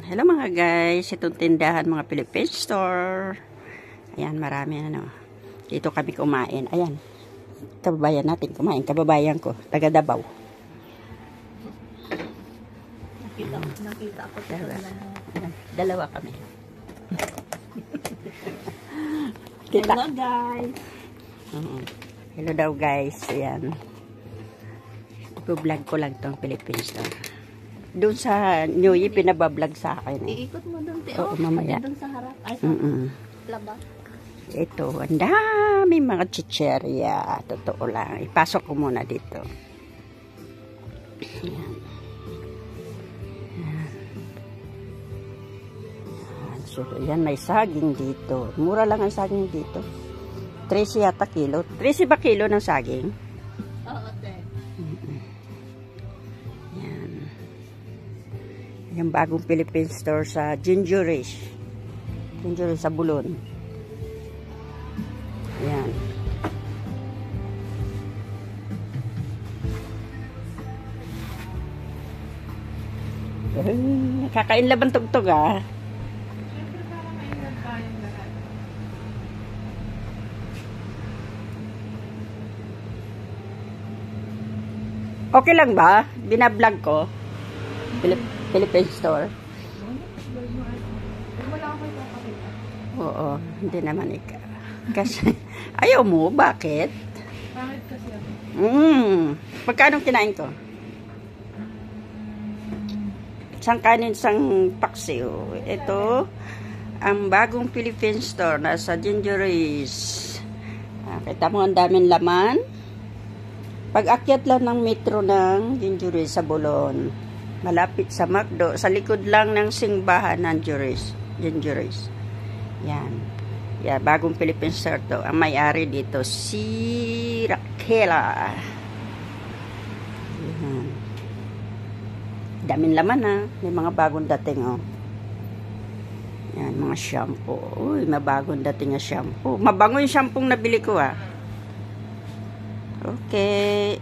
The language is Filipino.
Hello mga guys, itong tindahan mga Philippine store. Ayan, marami ano. Dito kami kumain. Ayan, kababayan natin kumain. Kababayan ko, taga Davao. Nakita ako sa Dalawa kami. Kita. Hello guys. Hello daw guys. Ayan. Ipo-vlog ko lang tong Philippine store. Doon sa New Year, pinabablog sa akin. Iikot mo doon, Teo. Oo, mamaya. Doon sa harap. Ay, sa labas. Ito, ang dami mga chicherya. Totoo lang. Ipasok ko muna dito. Ayan. So, yan, may saging dito. Mura lang ang saging dito. 13 yata kilo. 13 ba kilo ng saging? Oo, te. Yung bagong Philippine store sa Gingeries. Gingeries sa Bulon. Ayan. Kakain laban tugtog ah. Okay lang ba? Binablog ko. Philippine store. Oo, hindi naman ikaw. Kasi, ayaw mo, bakit? Bakit kasi ako? Pagkano kinain ko? Isang kanin, isang paksiw. Ito, ang bagong Philippine store, nasa Gingeries. Kita mo, ang daming laman. Pag-akyat lang ng metro ng Gingeries sa Bulon. Malapit sa McDo, sa likod lang ng simbahan ng Gingeries. Yan. Yan, bagong Philippine store to. Ang may-ari dito, si Raquela. Yan. Daming laman ha. May mga bagong dating oh. Yan, mga shampoo. Uy, mabagong dating na shampoo. Mabango yung shampoo nabili ko ah. Okay.